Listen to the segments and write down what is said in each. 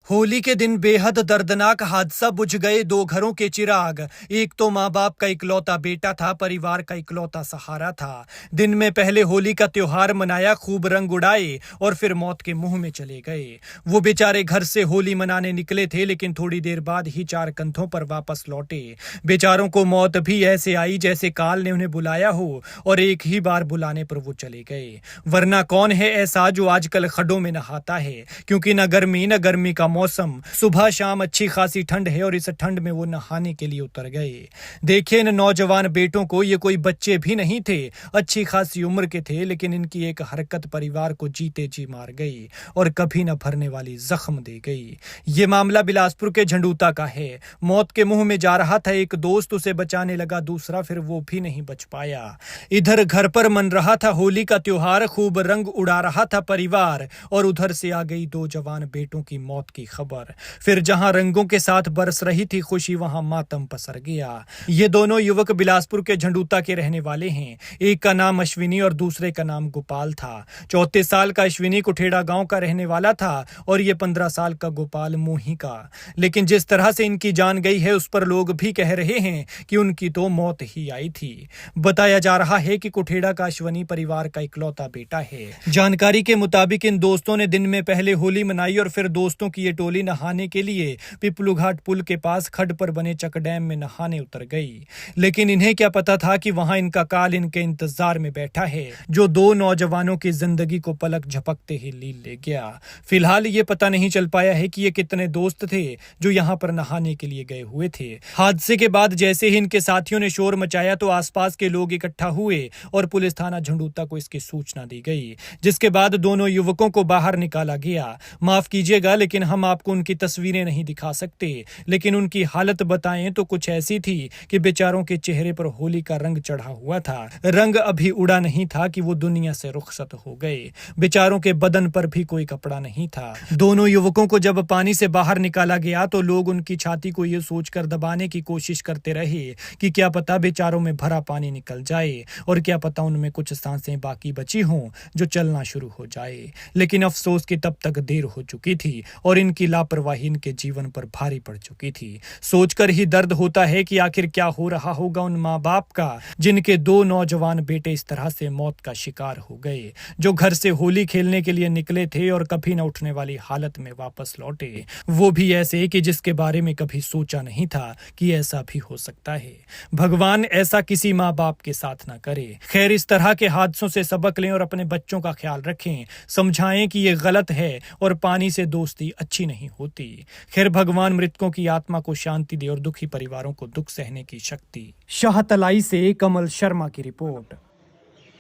होली के दिन बेहद दर्दनाक हादसा, बुझ गए दो घरों के चिराग। एक तो माँ बाप का इकलौता बेटा था, परिवार का इकलौता सहारा था। दिन में पहले होली का त्योहार मनाया, खूब रंग उड़ाए और फिर मौत के मुंह में चले गए। वो बेचारे घर से होली मनाने निकले थे, लेकिन थोड़ी देर बाद ही चार कंधों पर वापस लौटे। बेचारों को मौत भी ऐसे आई जैसे काल ने उन्हें बुलाया हो और एक ही बार बुलाने पर वो चले गए। वरना कौन है ऐसा जो आजकल खड्डों में नहाता है, क्योंकि न गर्मी का मौसम, सुबह शाम अच्छी खासी ठंड है और इस ठंड में वो नहाने के लिए उतर गए। देखिए इन नौजवान बेटों को, ये कोई बच्चे भी नहीं थे, अच्छी खासी उम्र के थे, लेकिन इनकी एक हरकत परिवार को जीते जी मार गई और कभी न भरने वाली जख्म दे गई। ये मामला बिलासपुर के झंडूता का है। मौत के मुंह में जा रहा था एक दोस्त, उसे बचाने लगा दूसरा, फिर वो भी नहीं बच पाया। इधर घर पर मन रहा था होली का त्योहार, खूब रंग उड़ा रहा था परिवार, और उधर से आ गई दो जवान बेटों की मौत की खबर। फिर जहां रंगों के साथ बरस रही थी खुशी, वहां मातम पसर गया। ये दोनों युवक बिलासपुर के झंडूता के रहने वाले हैं। एक का नाम अश्विनी और दूसरे का नाम गोपाल था। 34 साल का अश्विनी कुठेड़ा गांव का रहने वाला था और ये 15 साल का गोपाल मोही का। लेकिन जिस तरह से इनकी जान गई है, उस पर लोग भी कह रहे हैं कि उनकी तो मौत ही आई थी। बताया जा रहा है कि कुठेड़ा का अश्विनी परिवार का इकलौता बेटा है। जानकारी के मुताबिक इन दोस्तों ने दिन में पहले होली मनाई और फिर दोस्तों की ये टोली नहाने के लिए पिपलू घाट पुल के पास खड्ड पर बने चक डैम में नहाने उतर गई। लेकिन इन्हें क्या पता था कि वहां इनका काल इनके इंतजार में बैठा है, जो दो नौजवानों की जिंदगी को पलक झपकते ही लील ले गया। फिलहाल ये पता नहीं चल पाया है कि ये कितने दोस्त थे जो यहाँ पर नहाने के लिए गए हुए थे। हादसे के बाद जैसे ही इनके साथियों ने शोर मचाया तो आसपास के लोग इकट्ठा हुए और पुलिस थाना झंडूता को इसकी सूचना दी गई, जिसके बाद दोनों युवकों को बाहर निकाला गया। माफ कीजिएगा, लेकिन हम आपको उनकी तस्वीरें नहीं दिखा सकते, लेकिन उनकी हालत बताएं तो कुछ ऐसी थी कि बेचारों के चेहरे पर होली का रंग चढ़ा हुआ था। रंग अभी उड़ा नहीं था कि वो दुनिया से रुखसत हो गए। बेचारों के बदन पर भी कोई कपड़ा नहीं था। दोनों युवकों को जब पानी से बाहर निकाला गया तो लोग उनकी छाती को ये सोचकर दबाने की कोशिश करते रहे कि क्या पता बेचारों में भरा पानी निकल जाए और क्या पता उनमें कुछ सांसें बाकी बची हों जो चलना शुरू हो जाए। लेकिन अफसोस कि तब तक देर हो चुकी थी और इनकी लापरवाही इनके जीवन पर भारी पड़ चुकी थी। सोचकर ही दर्द होता है कि आखिर क्या हो रहा होगा उन माँ बाप का, जिनके दो नौजवान बेटे इस तरह से मौत का शिकार हो गए, जो घर से होली खेलने के लिए निकले थे और कभी न उठने वाली हालत में वापस लौटे, वो भी ऐसे कि जिसके बारे में कभी सोचा नहीं था कि ऐसा भी हो सकता है। भगवान ऐसा किसी माँ बाप के साथ ना करे। खैर, इस तरह के हादसों से सबक लें और अपने बच्चों का ख्याल रखें, समझाएं कि ये गलत है और पानी से दोस्ती अच्छी नहीं होती। खैर, भगवान मृतकों की आत्मा को शांति दे और दुखी परिवारों को दुख सहने की शक्ति। शाहतलाई से कमल शर्मा की रिपोर्ट।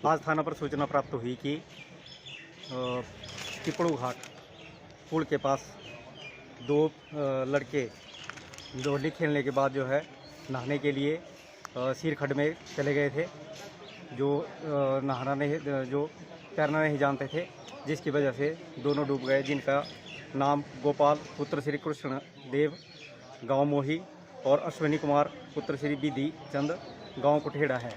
आज थाना पर सूचना प्राप्त हुई कि पिपड़ू घाट पुल के पास दो लड़के होली खेलने के बाद जो है नहाने के लिए सिर खड्ड में चले गए थे, जो जो तैरना नहीं जानते थे, जिसकी वजह से दोनों डूब गए, जिनका नाम गोपाल पुत्र श्री कृष्ण देव गांव मोही और अश्विनी कुमार पुत्र श्री विधि चंद गांव कुठेड़ा है।